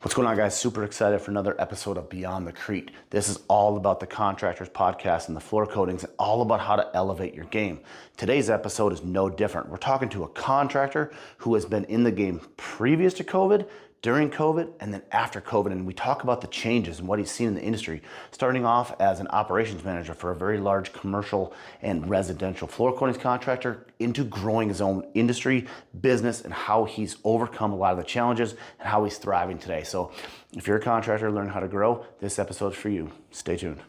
What's going on, guys? Super excited for another episode of Beyond the Crete. This is all about the Contractors Podcast and the floor coatings and all about how to elevate your game. Today's episode is no different. We're talking to a contractor who has been in the game previous to COVID, during COVID, and then after COVID. And we talk about the changes and what he's seen in the industry, starting off as an operations manager for a very large commercial and residential floor coatings contractor into growing his own industry, business, and how he's overcome a lot of the challenges and how he's thriving today. So if you're a contractor, learn how to grow, this episode's for you. Stay tuned.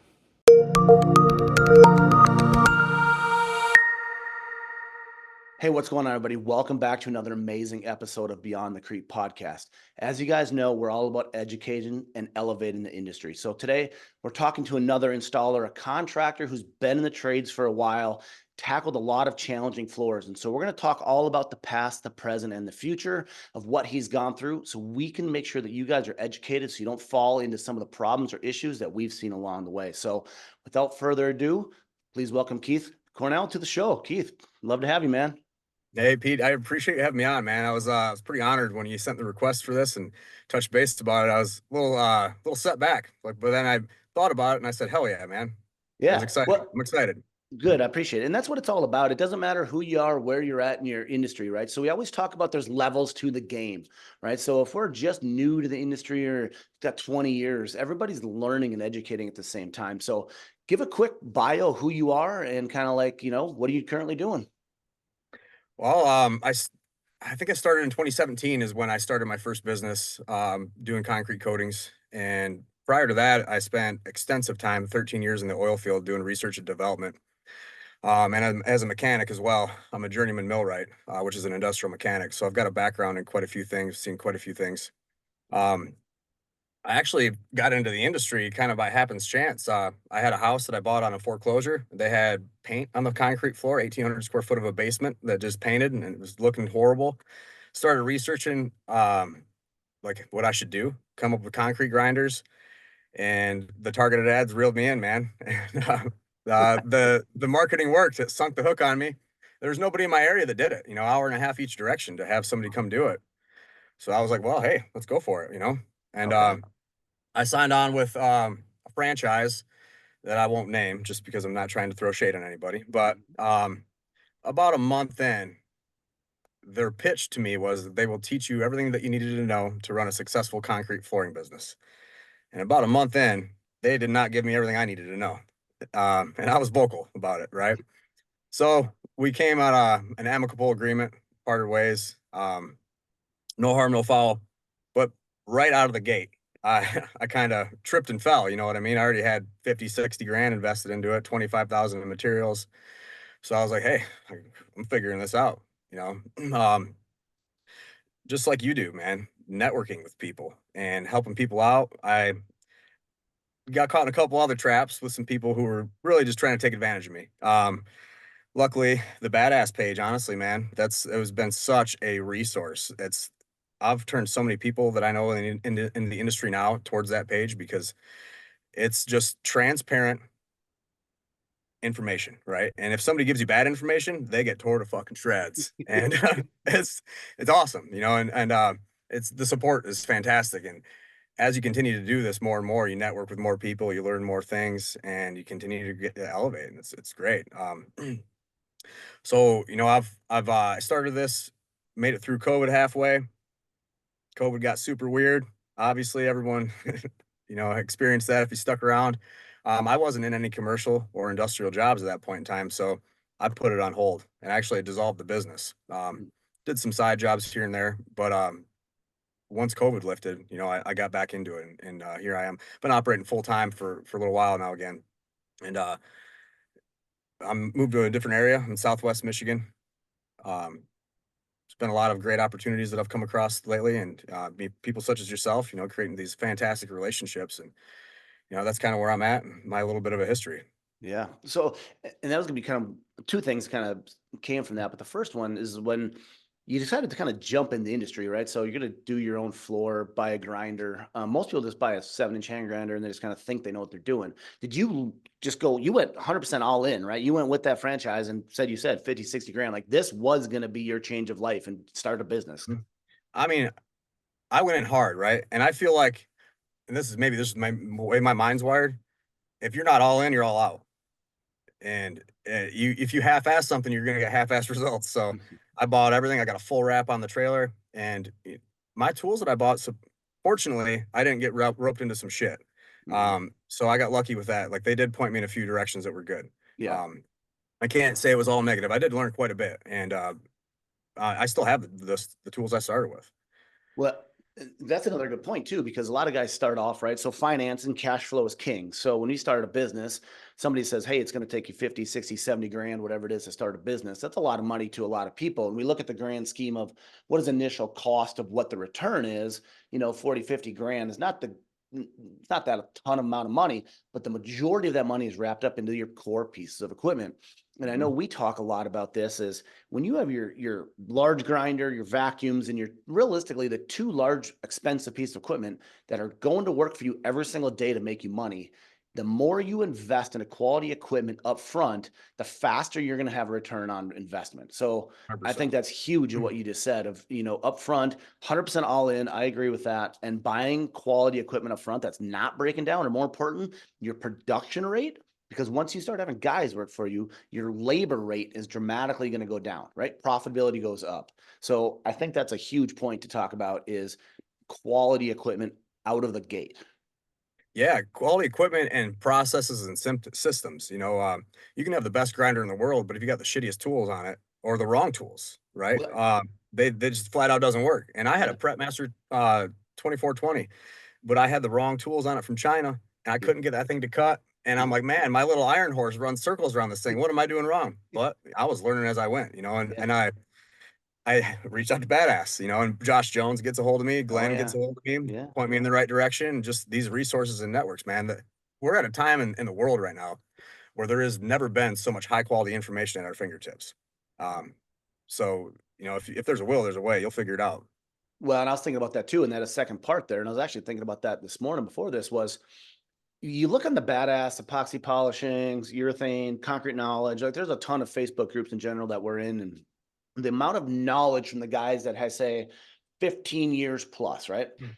Hey, what's going on, everybody? Welcome back to another amazing episode of Beyond the Crete Podcast. As you guys know, we're all about educating and elevating the industry. So today, we're talking to another installer, a contractor who's been in the trades for a while, tackled a lot of challenging floors. And so we're going to talk all about the past, the present, and the future of what he's gone through so we can make sure that you guys are educated so you don't fall into some of the problems or issues that we've seen along the way. So without further ado, please welcome Keith Cornell to the show. Keith, love to have you, man. Hey, Pete, I appreciate you having me on, man. I was pretty honored when you sent the request for this and touched base about it. I was a little set back, but then I thought about it and I said, hell yeah, man. It was Yeah. exciting. Well, I'm excited. good. I appreciate it. And that's what it's all about. It doesn't matter who you are, where you're at in your industry, right? So we always talk about there's levels to the game, right? So if we're just new to the industry or got 20 years, everybody's learning and educating at the same time. So give a quick bio, who you are and kind of like, what are you currently doing? Well, I think I started in 2017 is when I started my first business, doing concrete coatings. And prior to that, I spent extensive time, 13 years in the oil field doing research and development. As a mechanic as well, I'm a journeyman millwright, which is an industrial mechanic. So I've got a background in quite a few things, seen quite a few things. Um, I actually got into the industry kind of by happenstance. I had a house that I bought on a foreclosure. They had paint on the concrete floor, 1,800 square foot of a basement that just painted and it was looking horrible. Started researching like what I should do, come up with concrete grinders, and the targeted ads reeled me in, man. The marketing worked. It sunk the hook on me. There was nobody in my area that did it. Hour and a half each direction to have somebody come do it. So I was like, well, hey, let's go for it. And Okay. I signed on with a franchise that I won't name just because I'm not trying to throw shade on anybody. But about a month in, their pitch to me was that they will teach you everything that you needed to know to run a successful concrete flooring business. And about a month in, they did not give me everything I needed to know. And I was vocal about it, right? So we came at an amicable agreement, parted ways. No harm, no foul. But right out of the gate, I kind of tripped and fell. You know what I mean? I already had 50, 60 grand invested into it, 25,000 in materials. So I was like, hey, I'm figuring this out, you know, just like you do, man, networking with people and helping people out. I got caught in a couple other traps with some people who were really just trying to take advantage of me. Luckily, the badass page, honestly, man, it has been such a resource. I've turned so many people that I know in the industry now towards that page because it's just transparent information, right? And if somebody gives you bad information, they get tore to fucking shreds, and it's awesome, and it's the support is fantastic. And as you continue to do this more and more, you network with more people, you learn more things, and you continue to get to elevate, and it's great. So I've started this, made it through COVID halfway. COVID got super weird. Obviously, everyone, experienced that if you stuck around. I wasn't in any commercial or industrial jobs at that point in time, so I put it on hold and actually dissolved the business. Did some side jobs here and there, but once COVID lifted, I got back into it, and here I am. Been operating full time for a little while now again, and I'm moved to a different area in Southwest Michigan. Um, It's been a lot of great opportunities that I've come across lately, and people such as yourself, creating these fantastic relationships, and that's kind of where I'm at, and my little bit of a history. Yeah. So, and that was gonna be kind of two things kind of came from that. But the first one is when you decided to kind of jump in the industry, right? So you're gonna do your own floor, buy a grinder. Most people just buy a 7-inch hand grinder and they just kind of think they know what they're doing. Did you just go, you went 100% all in, right? You went with that franchise and you said 50, 60 grand. Like this was gonna be your change of life and start a business. I mean, I went in hard, right? And I feel like, and this is my way my mind's wired. If you're not all in, you're all out. And if you half-ass something, you're gonna get half-ass results. So I bought everything. I got a full wrap on the trailer, and my tools that I bought. So fortunately, I didn't get roped into some shit. Mhm. So I got lucky with that. Like they did point me in a few directions that were good. Yeah. Um, I can't say it was all negative. I did learn quite a bit, and I still have the tools I started with. Well, that's another good point too, because a lot of guys start off, right? So finance and cash flow is king. So when you start a business, somebody says, hey, it's going to take you 50, 60, 70 grand, whatever it is to start a business. That's a lot of money to a lot of people. And we look at the grand scheme of what is initial cost of what the return is, 40, 50 grand is it's not that a ton amount of money, but the majority of that money is wrapped up into your core pieces of equipment. And I know Mhm. we talk a lot about this is when you have your large grinder, your vacuums, and your realistically the two large expensive pieces of equipment that are going to work for you every single day to make you money, the more you invest in a quality equipment up front, the faster you're going to have a return on investment. So I think 100%. that's huge in what you just said of, up front, 100% all in. I agree with that. And buying quality equipment up front that's not breaking down, or more important, your production rate, because once you start having guys work for you, your labor rate is dramatically going to go down, right? Profitability goes up. So I think that's a huge point to talk about is quality equipment out of the gate. Yeah, quality equipment and processes and systems. You can have the best grinder in the world, but if you got the shittiest tools on it or the wrong tools, right? Well, They just flat out doesn't work. And I had a yeah, Prep Master 2420, but I had the wrong tools on it from China, and I yeah, couldn't get that thing to cut. And I'm like, man, my little iron horse runs circles around this thing. What am I doing wrong? But I was learning as I went, yeah. and I reached out to Badass, and Josh Jones gets a hold of me, Oh Glenn gets yeah, a hold of me, yeah. point me in the right direction, and just these resources and networks, man. That we're at a time in the world right now where there has never been so much high quality information at our fingertips. Um, so if there's a will, there's a way. You'll figure it out. Well, and I was thinking about that too, and that a second part there, and I was actually thinking about that this morning before this was you look on the badass epoxy polishings, urethane, concrete knowledge. Like there's a ton of Facebook groups in general that we're in, and the amount of knowledge from the guys that has say 15 years plus, right? Mm.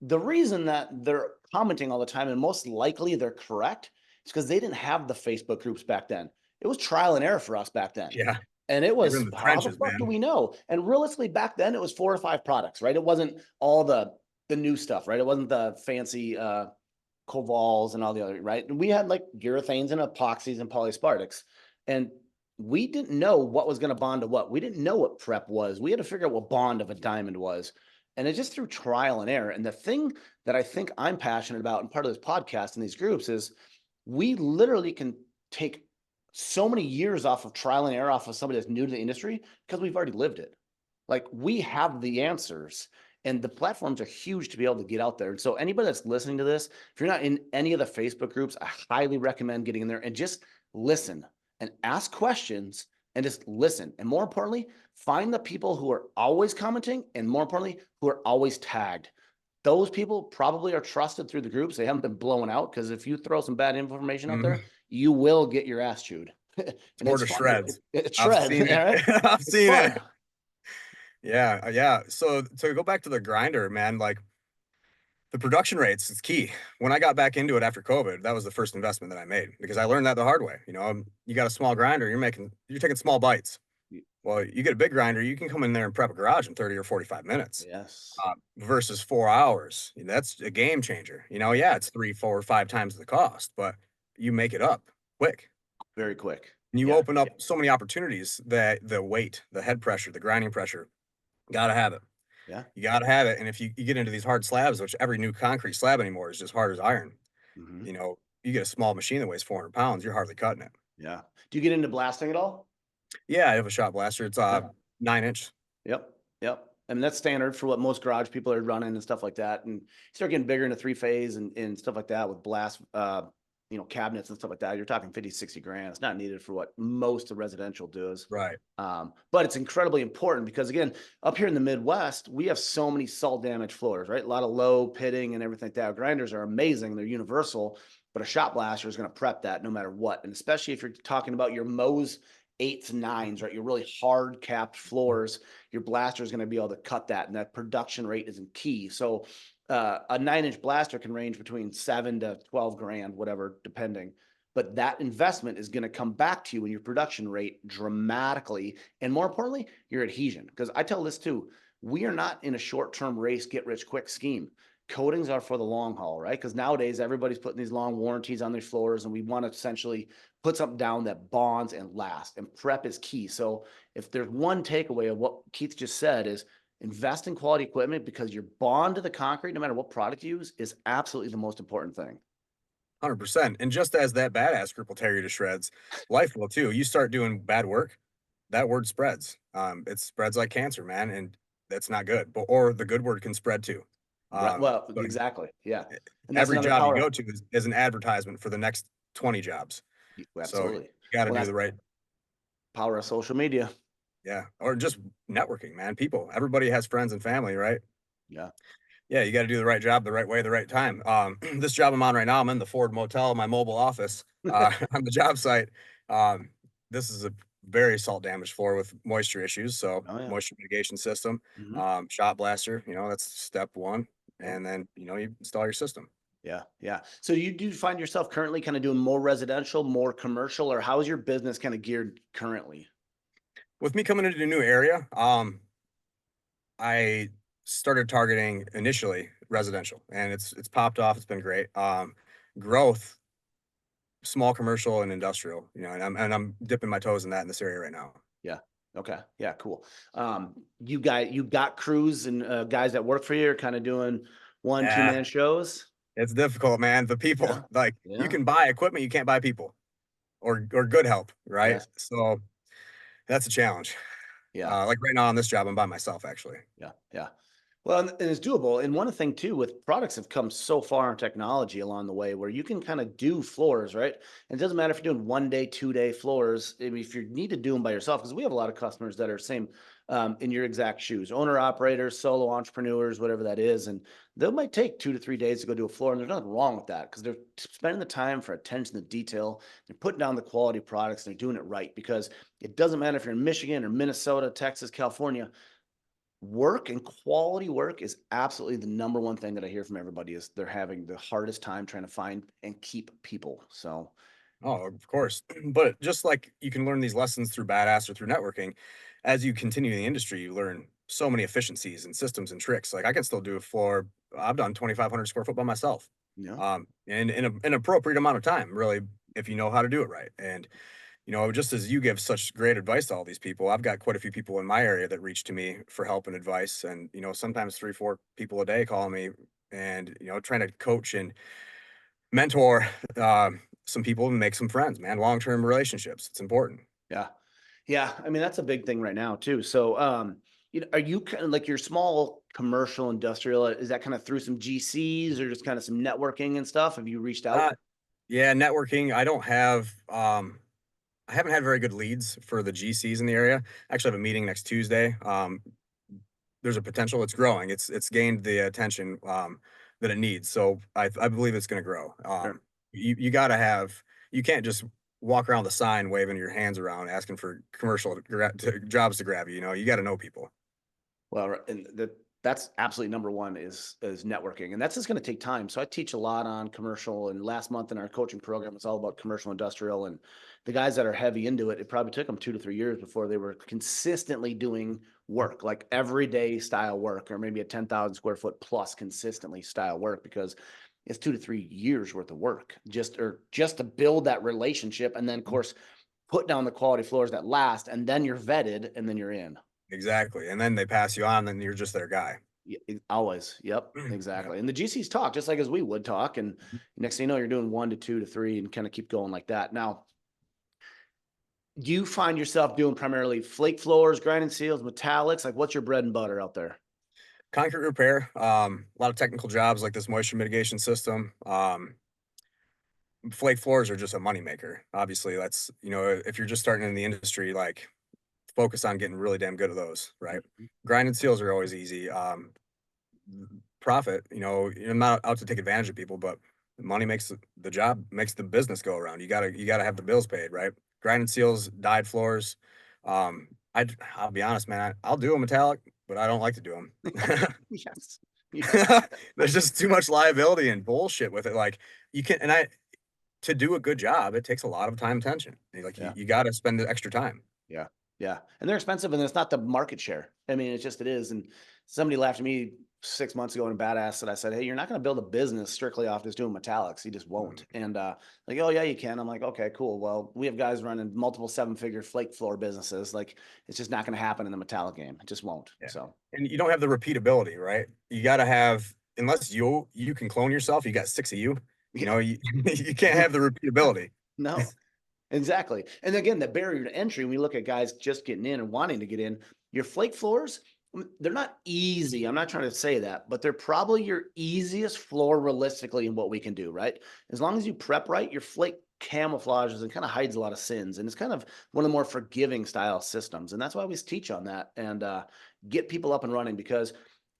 The reason that they're commenting all the time, and most likely they're correct, is because they didn't have the Facebook groups back then. It was trial and error for us back then. Yeah, And it you're in was, the how the trenches, fuck do man. we know? And realistically, back then it was 4 or 5 products, right? It wasn't all the new stuff, right? It wasn't the fancy Covals and all the other, right? And we had like urethanes and epoxies and polyaspartics. And we didn't know what was going to bond to what. We didn't know what prep was. We had to figure out what bond of a diamond was. And it's just through trial and error. And the thing that I think I'm passionate about and part of this podcast and these groups is we literally can take so many years off of trial and error off of somebody that's new to the industry because we've already lived it. Like we have the answers and the platforms are huge to be able to get out there. And so anybody that's listening to this, if you're not in any of the Facebook groups, I highly recommend getting in there and just listen and ask questions and just listen. And more importantly, find the people who are always commenting and more importantly, who are always tagged. Those people probably are trusted through the groups. They haven't been blown out because if you throw some bad information out there, Mhm. you will get your ass chewed. And Tore it's to fun. shreds. It's I've shreds. All seen it. right. I've It's seen fun. it. Yeah, yeah. So to go back to the grinder, man, like the production rates is key. When I got back into it after COVID, that was the first investment that I made because I learned that the hard way. You got a small grinder, you're taking small bites. Well, you get a big grinder, you can come in there and prep a garage in 30 or 45 minutes Yes. versus 4 hours. That's a game changer. Yeah, it's 3, 4, 5 times the cost, but you make it up quick. Very quick. And you Yeah. open up so many opportunities that the weight, the head pressure, the grinding pressure, gotta have it. Yeah. You gotta have it. And if you get into these hard slabs, which every new concrete slab anymore is just hard as iron, Hmm. you get a small machine that weighs 400 pounds, you're hardly cutting it. Yeah. Do you get into blasting at all? Yeah, I have a shot blaster. It's Yeah. 9 inch. Yep. Yep. I mean, that's standard for what most garage people are running and stuff like that. And you start getting bigger into 3 phase and stuff like that with blast, cabinets and stuff like that. You're talking 50, 60 grand. It's not needed for what most of residential does. Right. But it's incredibly important because again, up here in the Midwest, we have so many salt damage floors, right? A lot of low pitting and everything like that. Grinders are amazing. They're universal, but a shot blaster is going to prep that no matter what. And especially if you're talking about your Mows eights and nines, right? Your really hard capped floors, your blaster is going to be able to cut that, and that production rate isn't key. So a 9-inch blaster can range between 7 to 12 grand, whatever, depending. But that investment is going to come back to you in your production rate dramatically, and more importantly, your adhesion. Because I tell this too, we are not in a short-term race, get rich quick scheme. Coatings are for the long haul, right? Because nowadays everybody's putting these long warranties on their floors, and we want to essentially put something down that bonds and lasts. And prep is key. So if there's one takeaway of what Keith just said is invest in quality equipment, because your bond to the concrete, no matter what product you use, is absolutely the most important thing. 100%. And just as that badass group will tear you to shreds, life will too. You start doing bad work, that word spreads. It spreads like cancer, man, and that's not good. But or the good word can spread too. Right. Well, So exactly. Yeah. And that's every another job you power. go to is an advertisement for the next 20 jobs. So you Absolutely. got to Well, do that's the right, power of social media. yeah, or just networking, man. People, everybody has friends and family, right? Yeah. Yeah, you got to do the right job, the right way, the right time. This job I'm on right now, I'm in the Ford Motel, my mobile office, on the job site. Um, this is a very salt damaged floor with moisture issues, so Oh yeah. moisture mitigation system, Hmm. shot blaster. That's step one, Yep. and then you install your system. Yeah. Yeah. So you do find yourself currently kind of doing more residential, more commercial, or how is your business kind of geared currently? With me coming into a new area, I started targeting initially residential, and it's popped off. It's been great. Growth, small commercial and industrial, and I'm dipping my toes in that in this area right now. Yeah. Okay. Yeah. Cool. You got crews and guys that work for you are kind of doing one, two Yeah, man shows. it's difficult, man. The people, Yeah. like, you Yeah. can buy equipment, you can't buy people or good help, right? Yes. So that's a challenge. Yeah. Like right now on this job, I'm by myself actually. Yeah. Yeah. Well, and it's doable. And one thing too, with products have come so far in technology along the way where you can kind of do floors, right? And it doesn't matter if you're doing 1 day, 2 day floors. I mean, if you need to do them by yourself, because we have a lot of customers that are same in your exact shoes, owner operators, solo entrepreneurs, whatever that is. And they might take 2 to 3 days to go do a floor. And there's nothing wrong with that because they're spending the time for attention to detail. They're putting down the quality products and they're doing it right, because it doesn't matter if you're in Michigan or Minnesota, Texas, California. Work and quality work is absolutely the number one thing that I hear from everybody is they're having the hardest time trying to find and keep people. So Oh, of course. But just like you can learn these lessons through badass or through networking, as you continue in the industry, you learn so many efficiencies and systems and tricks. Like I can still do a floor. I've done 2,500 square foot by myself, yeah, and in an appropriate amount of time, really, if you know how to do it right. And just as you give such great advice to all these people, I've got quite a few people in my area that reach to me for help and advice, and sometimes 3, 4 people a day call me, and trying to coach and mentor some people and make some friends, man. Long term relationships. It's important. yeah, yeah. I mean, that's a big thing right now too. So, are you kind of like your small commercial industrial? Is that kind of through some GCs or just kind of some networking and stuff? Have you reached out? Uh, yeah, networking. I don't have. I haven't had very good leads for the GCs in the area. I actually have a meeting next Tuesday. There's a potential. It's growing. It's gained the attention that it needs. So I believe it's going to grow. Sure. You got to have. You can't just walk around the sign waving your hands around asking for jobs to grab you. You got to know people. Well, and that's absolutely number one is networking, and that's just going to take time. So I teach a lot on commercial, and last month in our coaching program, it's all about commercial industrial. And the guys that are heavy into it, it probably took them 2 to 3 years before they were consistently doing work, like everyday style work, or maybe a 10,000 square foot plus consistently style work, because it's 2 to 3 years worth of work just to build that relationship, and then of course put down the quality floors that last, and then you're vetted, and then you're in. Exactly. And then they pass you on, and you're just their guy. Always. Yep. Yep. Exactly. And the GCs talk just like as we would talk. And next thing you know, you're doing 1 to 2 to 3 and kind of keep going like that. Now, do you find yourself doing primarily flake floors, grinding seals, metallics? Like, what's your bread and butter out there? Concrete repair, a lot of technical jobs like this moisture mitigation system. Flake floors are just a moneymaker. Obviously, that's, if you're just starting in the industry, like focus on getting really damn good at those, right? Mhm. Grinding seals are always easy. Profit, I'm not out to take advantage of people, but money makes the job, makes the business go around. You gotta have the bills paid, right? grinding seals, dyed floors. I'll be honest, man, I'll do a metallic, but I don't like to do them. Yes. Yes. There's just too much liability and bullshit with it. Like you can, and to do a good job, it takes a lot of time and attention. Like Yeah. you got to spend the extra time. Yeah. Yeah. And they're expensive and it's not the market share. I mean, it is. And somebody laughed at me 6 months ago in Badass that I said, hey, you're not going to build a business strictly off just doing metallics. You just won't. And like, oh yeah, you can. I'm like, okay, cool. Well, we have guys running multiple 7-figure flake floor businesses. Like it's just not going to happen in the metallic game. It just won't. Yeah. So And you don't have the repeatability, right? You got to have, unless you can clone yourself, you got 6 of you, you yeah. know, you, you can't have the repeatability. No. Exactly. And again, the barrier to entry, when we look at guys just getting in and wanting to get in, your flake floors, they're not easy. I'm not trying to say that, but they're probably your easiest floor realistically in what we can do, right? As long as you prep right, your flake camouflages and kind of hides a lot of sins. And it's kind of one of the more forgiving style systems. And that's why we teach on that and get people up and running because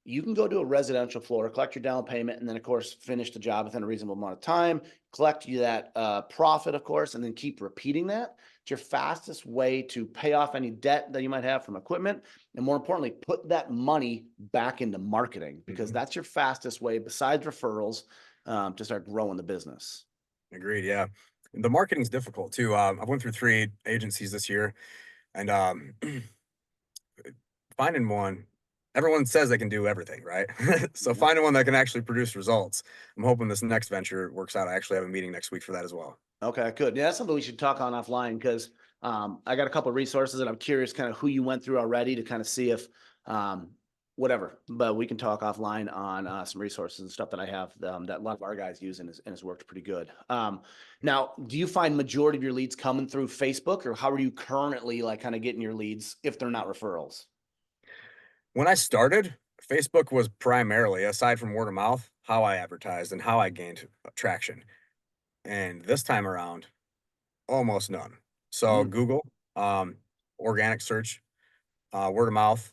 you can go to a residential floor, collect your down payment, and then, of course, finish the job within a reasonable amount of time, collect you that profit, of course, and then keep repeating that. It's your fastest way to pay off any debt that you might have from equipment. And more importantly, put that money back into marketing because that's your fastest way, besides referrals, to start growing the business. Agreed. Yeah. The marketing's difficult too. I went through 3 agencies this year and finding one, everyone says they can do everything, right? So Yeah. finding one that can actually produce results. I'm hoping this next venture works out. I actually have a meeting next week for that as well. Okay, good. Yeah, that's something we should talk on offline because I got a couple of resources and I'm curious kind of who you went through already to kind of see if whatever, but we can talk offline on some resources and stuff that I have that a lot of our guys use and it's worked pretty good. Now, do you find majority of your leads coming through Facebook or how are you currently like kind of getting your leads if they're not referrals? When I started, Facebook was primarily, aside from word of mouth, how I advertised and how I gained traction. And this time around, almost none. So Mm, Google, organic search, word of mouth,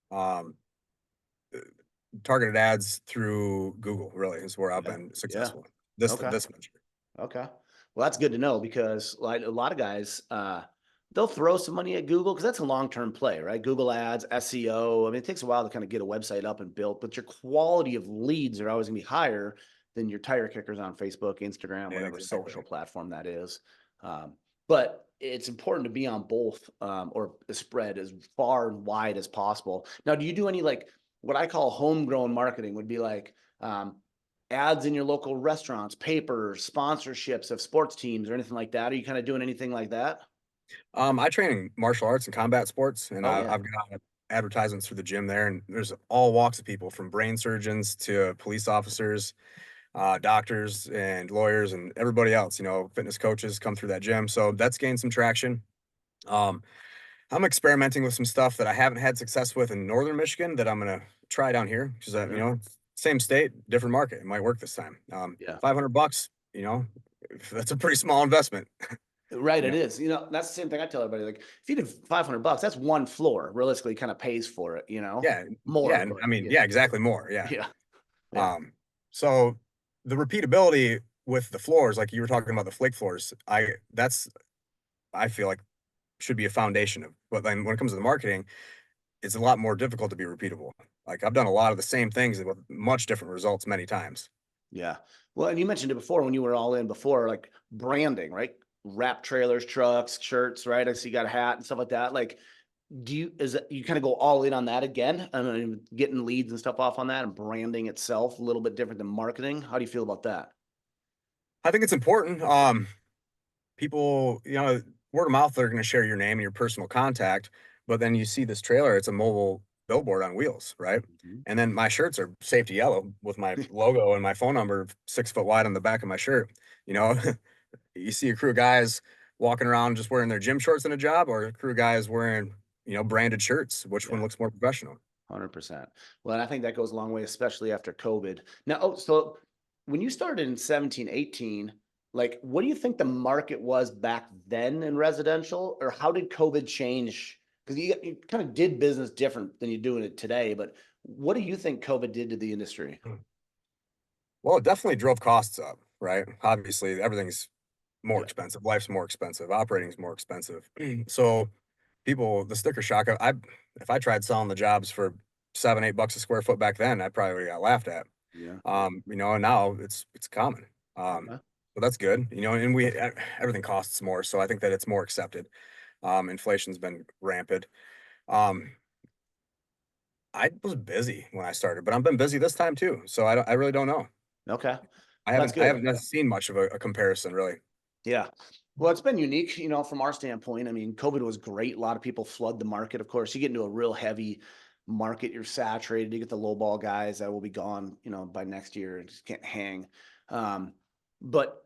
um, targeted ads through Google really is where I've yeah, been yeah. successful. Okay. This venture. Okay. Well, that's good to know because like a lot of guys, they'll throw some money at Google because that's a long-term play, right? Google ads, SEO. I mean, it takes a while to kind of get a website up and built, but your quality of leads are always gonna be higher than your tire kickers on Facebook, Instagram, Yeah, whatever exactly. social platform that is. But it's important to be on both or spread as far and wide as possible. Now, do you do any like what I call homegrown marketing would be like ads in your local restaurants, papers, sponsorships of sports teams or anything like that? Are you kind of doing anything like that? I train in martial arts and combat sports, and Oh yeah. I've got advertisements through the gym there, and there's all walks of people from brain surgeons to police officers, doctors and lawyers and everybody else, you know, fitness coaches come through that gym. So that's gained some traction. Um, I'm experimenting with some stuff that I haven't had success with in Northern Michigan that I'm gonna try down here because you Yeah. know, same state, different market. It might work this time. Yeah. $500, you know, that's a pretty small investment. Right. You It know, is. You know, that's the same thing I tell everybody. Like, if you did $500, that's one floor. Realistically, kind of pays for it. You know, yeah, more yeah, of and course. I mean, Yeah. yeah, exactly more, yeah. Yeah. Yeah. Um, so the repeatability with the floors, like you were talking about the flake floors, I feel like should be a foundation of. But then when it comes to the marketing, it's a lot more difficult to be repeatable. Like I've done a lot of the same things with much different results many times. Yeah. Well, and you mentioned it before when you were all in before, like branding, right? Wrap trailers, trucks, shirts, right? I see you got a hat and stuff like that. Like, is it you kind of go all in on that again? I mean, getting leads and stuff off on that and branding itself a little bit different than marketing. How do you feel about that? I think it's important. People, you know, word of mouth, they're going to share your name and your personal contact, but then you see this trailer, it's a mobile billboard on wheels, right? Mhm. And then my shirts are safety yellow with my logo and my phone number 6 foot wide on the back of my shirt. You know, you see a crew of guys walking around just wearing their gym shorts in a job, or a crew of guys wearing, you know, branded shirts. Which one Yeah. looks more professional? 100%. Well, and I think that goes a long way, especially after COVID. Now, so when you started in 17, 18, like what do you think the market was back then in residential, or how did COVID change? Because you kind of did business different than you're doing it today, but what do you think COVID did to the industry? Well, it definitely drove costs up, right? Obviously, everything's more Yeah. expensive. Life's more expensive. Operating's more expensive. So people, the sticker shock, if I tried selling the jobs for 7, 8 bucks a square foot back then, I probably would've got laughed at. Yeah. And now it's common. Okay. So that's good, and everything costs more, so I think that it's more accepted. Inflation's been rampant. Um, I was busy when I started, but I've been busy this time too. So I really don't know. Okay. I That's haven't I good. haven't seen much of a comparison really. Yeah. Well, it's been unique, from our standpoint. I mean, COVID was great. A lot of people flood the market. Of course, you get into a real heavy market, you're saturated. You get the low ball guys that will be gone, by next year and just can't hang. But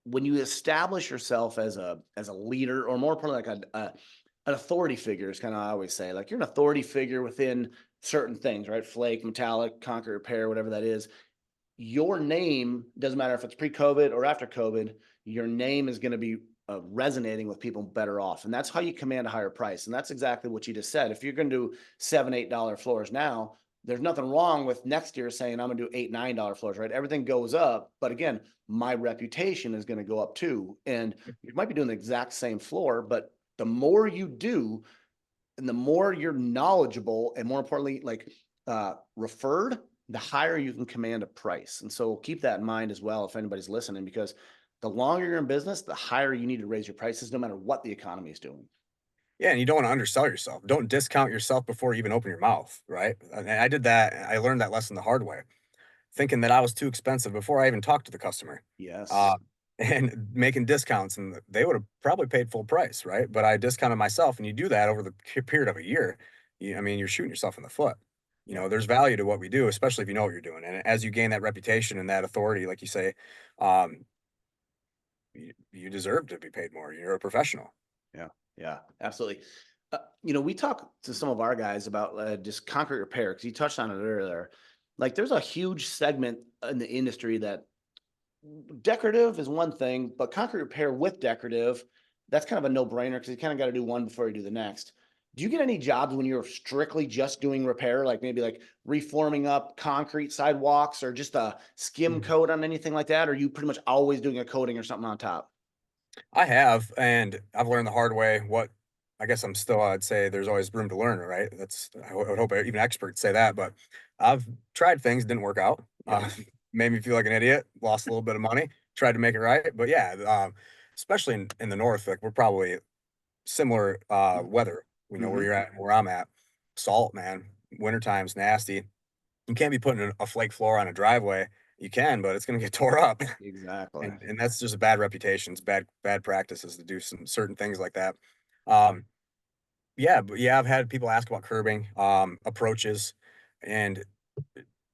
when you establish yourself as a leader, or more importantly, like an authority figure, is kind of I always say, like you're an authority figure within certain things, right? Flake, metallic, concrete repair, whatever that is. Your name doesn't matter if it's pre-COVID or after COVID. Your name is going to be resonating with people better off, and that's how you command a higher price. And that's exactly what you just said. If you're going to do $7, $8 floors now, there's nothing wrong with next year saying I'm going to do $8, $9 floors, right? Everything goes up, but again, my reputation is going to go up too. And you might be doing the exact same floor, but the more you do, and the more you're knowledgeable, and more importantly, like referred, the higher you can command a price. And so keep that in mind as well if anybody's listening, because the longer you're in business, the higher you need to raise your prices, no matter what the economy is doing. Yeah, and you don't want to undersell yourself. Don't discount yourself before you even open your mouth, right? And I did that. I learned that lesson the hard way, thinking that I was too expensive before I even talked to the customer, uh, Yes. and making discounts, and they would have probably paid full price, right? But I discounted myself, and you do that over the period of a year. You're shooting yourself in the foot. Yep. There's value to what we do, especially if you know what you're doing. And as you gain that reputation and that authority, like you say, um, you deserve to be paid more. You're a professional. Yeah. Yeah. Absolutely. We talk to some of our guys about just concrete repair, because you touched on it earlier. Like, there's a huge segment in the industry that decorative is one thing, but concrete repair with decorative, that's kind of a no-brainer, because you kind of got to do one before you do the next. Do you get any jobs when you're strictly just doing repair, like maybe like reforming up concrete sidewalks, or just a skim Mhm. coat on anything like that? Or are you pretty much always doing a coating or something on top? I have, and I've learned the hard way. I guess I'd say there's always room to learn, right? I would hope even experts say that, but I've tried things, didn't work out. Yep. Made me feel like an idiot, lost a little bit of money, tried to make it right. But yeah, especially in the north, like we're probably similar weather. We know where Hmm. you're at and where I'm at. Salt, man. Wintertime's nasty. You can't be putting a flake floor on a driveway. You can, but it's gonna get tore up. Exactly. And that's just a bad reputation. It's bad practices to do some certain things like that. Um, yeah, but yeah, I've had people ask about curbing, approaches, and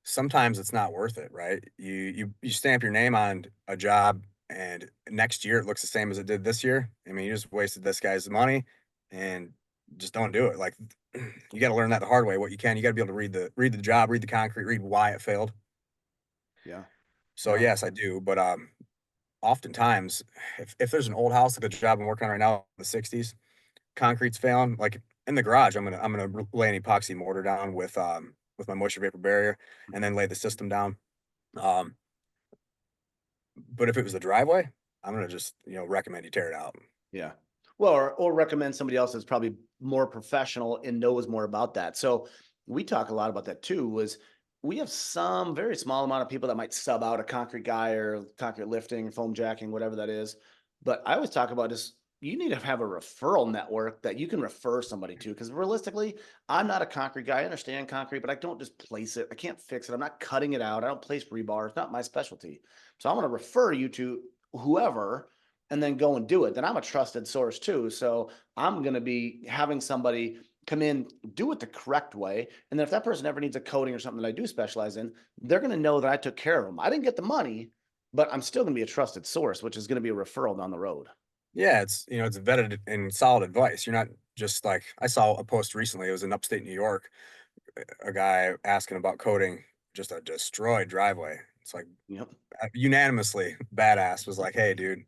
sometimes it's not worth it, right? You stamp your name on a job, and next year it looks the same as it did this year. I mean, you just wasted this guy's money, and just don't do it. Like, you got to learn that the hard way. What you can, you got to be able to read the job, read the concrete, read why it failed. Yeah. So No. yes, I do, but oftentimes, if there's an old house like the job I'm working on right now in the '60s, concrete's failing, like in the garage, I'm gonna lay an epoxy mortar down with my moisture vapor barrier, and then lay the system down. Um, but if it was the driveway, I'm gonna just recommend you tear it out. Yeah. Well, or recommend somebody else that's probably more professional and knows more about that. So we talk a lot about that too. Was we have some very small amount of people that might sub out a concrete guy or concrete lifting, foam jacking, whatever that is. But I always talk about is you need to have a referral network that you can refer somebody to. Because realistically, I'm not a concrete guy. I understand concrete, but I don't just place it. I can't fix it. I'm not cutting it out. I don't place rebar. It's not my specialty. So I'm going to refer you to whoever, and then go and do it. Then I'm a trusted source too. So I'm going to be having somebody come in, do it the correct way. And then if that person ever needs a coating or something that I do specialize in, they're going to know that I took care of them. I didn't get the money, but I'm still going to be a trusted source, which is going to be a referral down the road. Yeah, it's vetted and solid advice. You're not just like, I saw a post recently. It was in upstate New York. A guy asking about coating just a destroyed driveway. It's like, Yep. unanimously badass was like, "Hey, dude,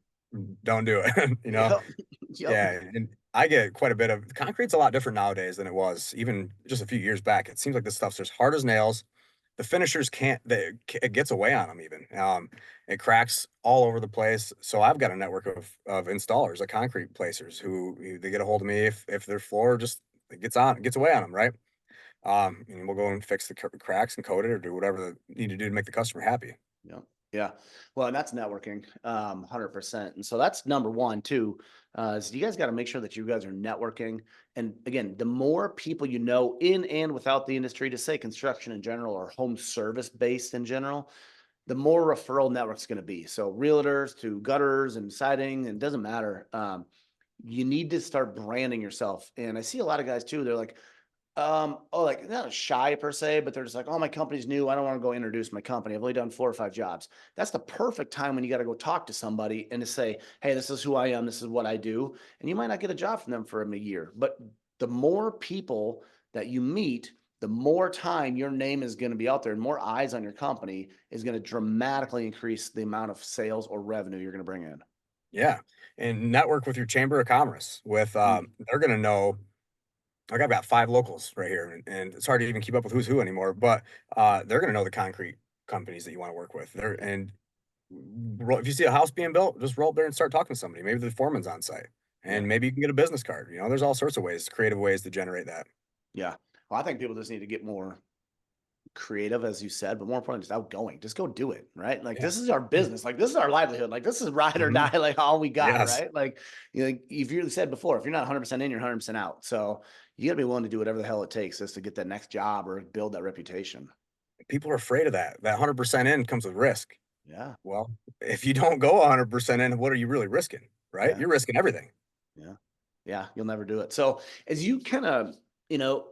don't do it." Yep. Yep. Yeah, and I get quite a bit of concrete's a lot different nowadays than it was even just a few years back. It seems like this stuff's just hard as nails. the finishers can't, it gets away on them even. It cracks all over the place. So I've got a network of installers, like concrete placers they get a hold of me if their floor just gets away on them, right? And we'll go and fix the cracks and coat it or do whatever they need to do to make the customer happy. Yeah. Yeah. Well, and that's networking, 100%. And so that's number one too, is you guys got to make sure that you guys are networking. And again, the more people you know in and without the industry, to say construction in general or home service based in general, the more referral network's going to be. So realtors to gutters and siding, and it doesn't matter. You need to start branding yourself. And I see a lot of guys too. They're like, like not shy per se, but they're just like, oh, my company's new. I don't want to go introduce my company. I've only done 4 or 5 jobs. That's the perfect time when you got to go talk to somebody and to say, hey, this is who I am. This is what I do. And you might not get a job from them for a year, but the more people that you meet, the more time your name is going to be out there and more eyes on your company is going to dramatically increase the amount of sales or revenue you're going to bring in. Yeah. And network with your chamber of commerce with, Mm. they're going to know, like I've got 5 locals right here, and it's hard to even keep up with who's who anymore, but, they're gonna know the concrete companies that you wanna work with. If you see a house being built, just roll up there and start talking to somebody. Maybe the foreman's on site, Yeah. and maybe you can get a business card. There's all sorts of ways, creative ways to generate that. Yeah. Well, I think people just need to get more creative, as you said, but more importantly, just outgoing. Just go do it, right? Like Yeah. this is our business. Like this is our livelihood. Like this is ride or Mhm. die. Like all we got, Yes. right? Like if you said before, if you're not 100% in, you're 100% out. So you got to be willing to do whatever the hell it takes just to get that next job or build that reputation. People are afraid of that. That 100% in comes with risk. Yeah, Well, if you don't go 100% in, what are you really risking, right? yeah, You're risking everything. yeah, yeah. You'll never do it. So as you kind of, you know,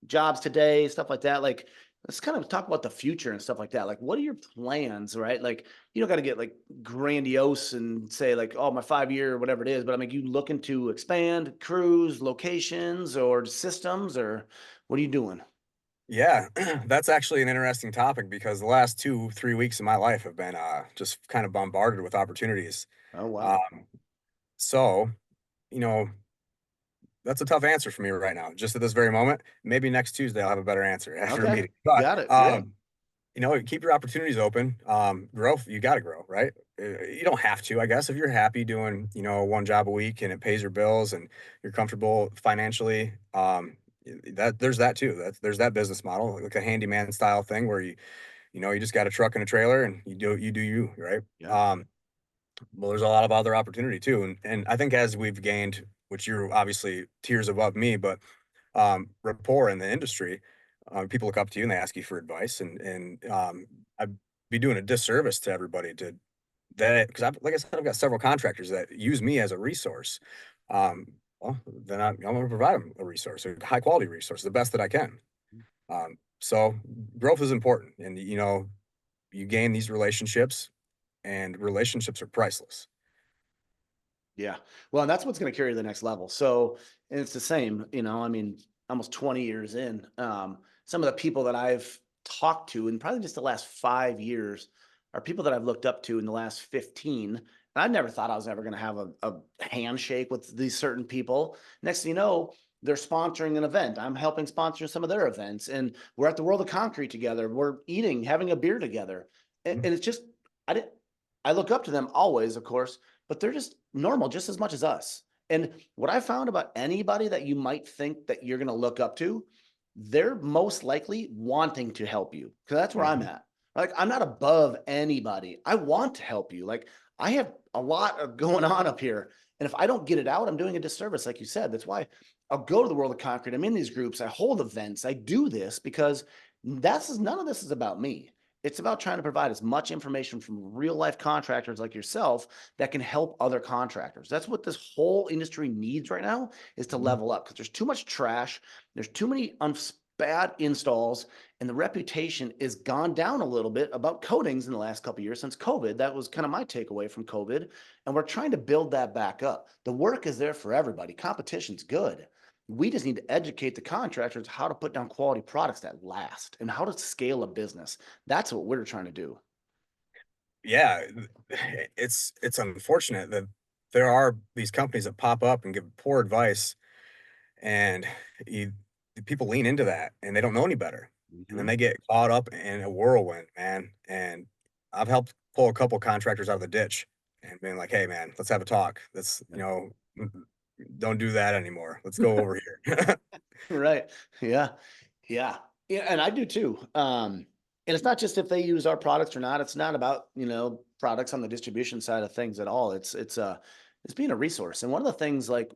jobs today, stuff like that. Like, let's kind of talk about the future and stuff like that. Like, what are your plans, right? Like, you don't got to get like grandiose and say like, oh, my 5 year, whatever it is. But I mean, you looking to expand crews, locations, or systems, or what are you doing? Yeah, that's actually an interesting topic because the last 2, 3 weeks of my life have been, just kind of bombarded with opportunities. Oh, wow. Um, so, you know, that's a tough answer for me right now, just at this very moment. Maybe next Tuesday I'll have a better answer after a Okay, meeting. But, got it. Yeah, keep your opportunities open. Growth, you got to grow, right? You don't have to, I guess, if you're happy doing, one job a week and it pays your bills and you're comfortable financially. That there's that too. There's that business model, like a handyman style thing where you just got a truck and a trailer and you do you, right? yeah. Well, there's a lot of other opportunity too. And I think as we've gained, which you're obviously tiers above me, but rapport in the industry, people look up to you and they ask you for advice. And I'd be doing a disservice to everybody to that because like I said, I've got several contractors that use me as a resource. Um, well, then I'm going to provide them a resource, a high quality resource, the best that I can. So growth is important, and you gain these relationships, and relationships are priceless. Yeah. Well, and that's what's going to carry you to the next level. So, and it's the same, I mean, almost 20 years in, some of the people that I've talked to in probably just the last 5 years are people that I've looked up to in the last 15. And I never thought I was ever going to have a handshake with these certain people. Next thing you know, they're sponsoring an event. I'm helping sponsor some of their events. And we're at the World of Concrete together. We're eating, having a beer together. And it's just, I didn't, I look up to them always, of course, but they're just normal just as much as us. And what I found about anybody that you might think that you're going to look up to, they're most likely wanting to help you because that's where I'm Mhm. at. Like, I'm not above anybody. I want to help you. Like, I have a lot of going on up here. And if I don't get it out, I'm doing a disservice, like you said. That's why I'll go to the World of Concrete. I'm in these groups. I hold events. I do this because none of this is about me. It's about trying to provide as much information from real life contractors like yourself that can help other contractors. That's what this whole industry needs right now is to Mhm. level up because there's too much trash. There's too many bad installs and the reputation is gone down a little bit about coatings in the last couple of years since COVID. That was kind of my takeaway from COVID. And we're trying to build that back up. The work is there for everybody. Competition's good. We just need to educate the contractors how to put down quality products that last and how to scale a business. That's what we're trying to do. Yeah, it's unfortunate that there are these companies that pop up and give poor advice, and you, people lean into that, and they don't know any better. and then Mhm. they get caught up in a whirlwind, man. And I've helped pull a couple contractors out of the ditch and been like, "Hey, man, let's have a talk. Let's, don't do that anymore. Let's go over here." Right. Yeah. Yeah. Yeah. And I do too. And it's not just if they use our products or not. It's not about, products on the distribution side of things at all. It's being a resource. And one of the things like,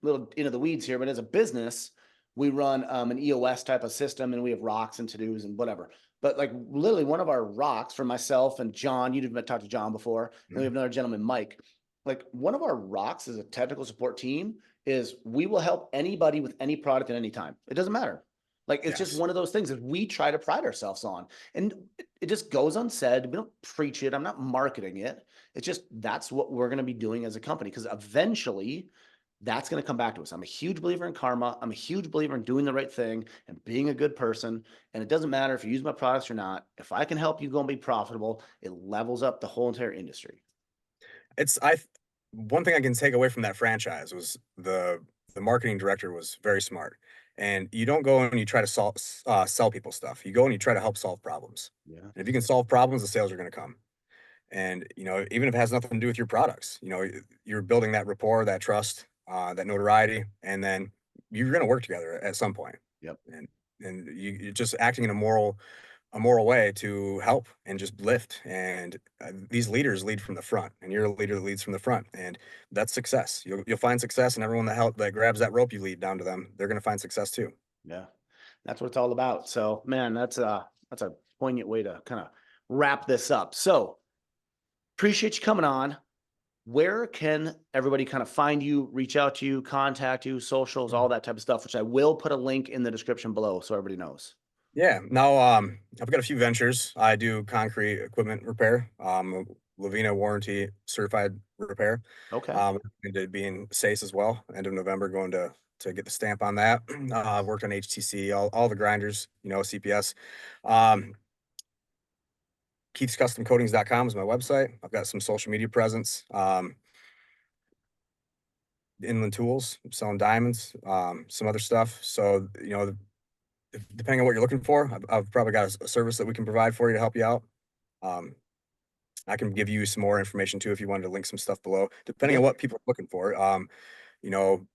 little into the weeds here, but as a business, we run an EOS type of system and we have rocks and to-dos and whatever. But like literally one of our rocks for myself and John, you've talked to John before, and we have another gentleman, Mike. Like one of our rocks as a technical support team is we will help anybody with any product at any time. It doesn't matter. Like it's just Yes. one of those things that we try to pride ourselves on. And it just goes unsaid. We don't preach it. I'm not marketing it. It's just that's what we're going to be doing as a company because eventually that's going to come back to us. I'm a huge believer in karma. I'm a huge believer in doing the right thing and being a good person. And it doesn't matter if you use my products or not. If I can help you go and be profitable, it levels up the whole entire industry. It's one thing I can take away from that franchise was the marketing director was very smart. And you don't go and you try to sell people stuff. You go and you try to help solve problems. Yeah. And if you can solve problems, the sales are going to come. And even if it has nothing to do with your products, you're building that rapport, that trust, that notoriety, and then you're going to work together at some point. Yep. And you're just acting in a moral way to help and just lift. And these leaders lead from the front, and you're a leader that leads from the front, and that's success. You'll find success, and everyone that grabs that rope you lead down to them, they're going to find success too. Yeah. That's what it's all about. So man, that's a poignant way to kind of wrap this up. So appreciate you coming on. Where can everybody kind of find you, reach out to you, contact you, socials, all that type of stuff, which I will put a link in the description below so everybody knows. Yeah. Now, I've got a few ventures. I do concrete equipment repair, Lavina warranty certified repair. Okay. Into being SACE as well. End of November, going to get the stamp on that. I've worked on HTC, all the grinders, CPS. Um, keiths.custom.coatings.com is my website. I've got some social media presence. Inland tools, selling diamonds, some other stuff. So, depending on what you're looking for, I've probably got a service that we can provide for you to help you out. Um, I can give you some more information too if you wanted to link some stuff below, depending Yeah. on what people are looking for. You know,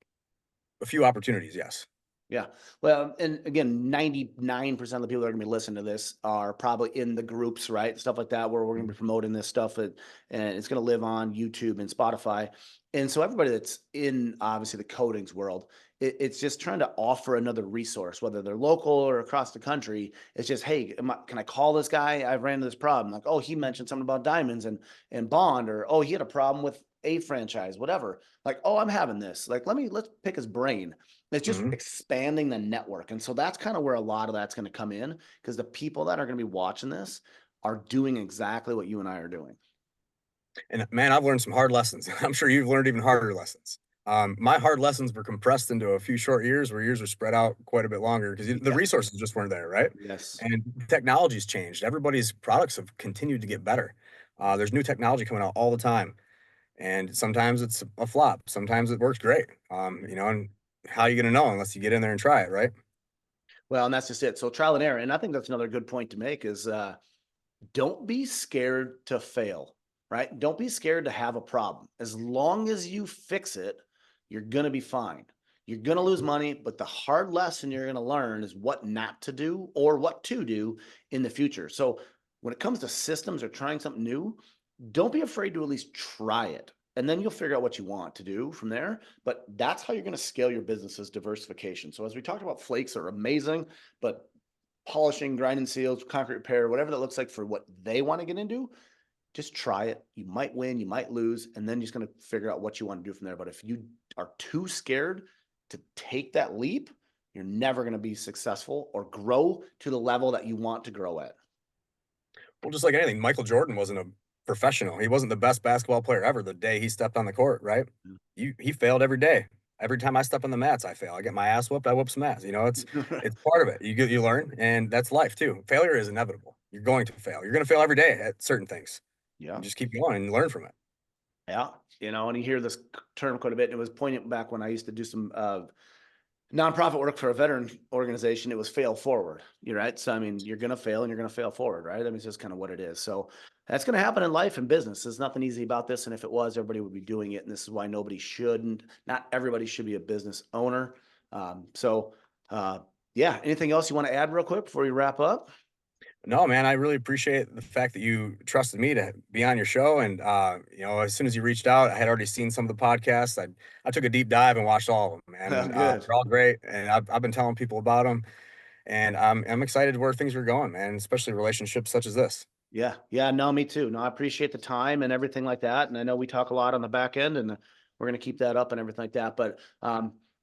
a few opportunities, yes. Yeah. Well, and again, 99% of the people that are going to be listening to this are probably in the groups, right? Stuff like that, where we're going to Mhm. be promoting this stuff and it's going to live on YouTube and Spotify. And so everybody that's in obviously the coatings world, it's just trying to offer another resource, whether they're local or across the country. It's just, hey, can I call this guy? I've ran into this problem. Like, oh, he mentioned something about diamonds and bond, or oh, he had a problem with a franchise, whatever. Like, oh, I'm having this. Like, let's pick his brain. It's just Mhm. expanding the network. And so that's kind of where a lot of that's going to come in because the people that are going to be watching this are doing exactly what you and I are doing. And man, I've learned some hard lessons. I'm sure you've learned even harder lessons. My hard lessons were compressed into a few short years, where years are spread out quite a bit longer because the Yeah. resources just weren't there, right? Yes. And technology's changed. Everybody's products have continued to get better. There's new technology coming out all the time, and sometimes it's a flop. Sometimes it works great. And how are you going to know unless you get in there and try it, right? Well, and that's just it. So trial and error. And I think that's another good point to make is don't be scared to fail, right? Don't be scared to have a problem. As long as you fix it, you're going to be fine. You're going to lose money, but the hard lesson you're going to learn is what not to do or what to do in the future. So when it comes to systems or trying something new, don't be afraid to at least try it. And then you'll figure out what you want to do from there. But that's how you're going to scale your business's diversification. So as we talked about, flakes are amazing, but polishing, grinding seals, concrete repair, whatever that looks like for what they want to get into, just try it. You might win, you might lose, and then you're just going to figure out what you want to do from there. But if you are too scared to take that leap, you're never going to be successful or grow to the level that you want to grow at. Well, just like anything, Michael Jordan wasn't a professional. He wasn't the best basketball player ever the day he stepped on the court, right? He failed every day. Every time I step on the mats, I fail. I get my ass whooped, I whoop some ass. It's part of it. You learn, and that's life too. Failure is inevitable. You're going to fail. You're going to fail every day at certain things. Yeah. You just keep going and learn from it. Yeah. And you hear this term quite a bit. And it was poignant back when I used to do some nonprofit work for a veteran organization, it was fail forward. You're right. So, I mean, you're going to fail and you're going to fail forward, right? I mean, it's just kind of what it is. So that's going to happen in life and business. There's nothing easy about this. And if it was, everybody would be doing it. And this is why not everybody should be a business owner. Yeah. Anything else you want to add real quick before we wrap up? No, man, I really appreciate the fact that you trusted me to be on your show. And as soon as you reached out, I had already seen some of the podcasts. I took a deep dive and watched all of them, man. And Good. they're all great. And I've been telling people about them. And I'm excited where things are going, man, especially relationships such as this. Yeah. Yeah. No, me too. No, I appreciate the time and everything like that. And I know we talk a lot on the back end and we're going to keep that up and everything like that. But,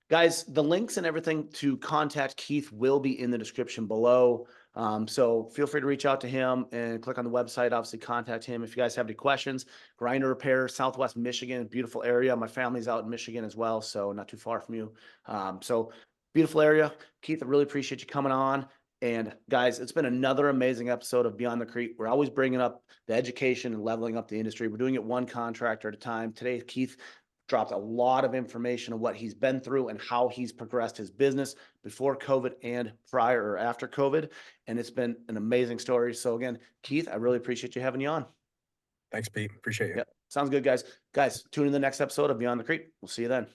guys, the links and everything to contact Keith will be in the description below. So feel free to reach out to him and click on the website, obviously contact him. If you guys have any questions, grinder repair, Southwest Michigan, beautiful area. My family's out in Michigan as well. So not too far from you. So beautiful area. Keith, I really appreciate you coming on. And guys, it's been another amazing episode of Beyond the Crete. We're always bringing up the education and leveling up the industry. We're doing it one contractor at a time. Today, Keith dropped a lot of information on what he's been through and how he's progressed his business before COVID and prior or after COVID. And it's been an amazing story. So again, Keith, I really appreciate you having you on. Thanks, Pete. Appreciate you. Yep. Sounds good, guys. Guys, tune in the next episode of Beyond the Crete. We'll see you then.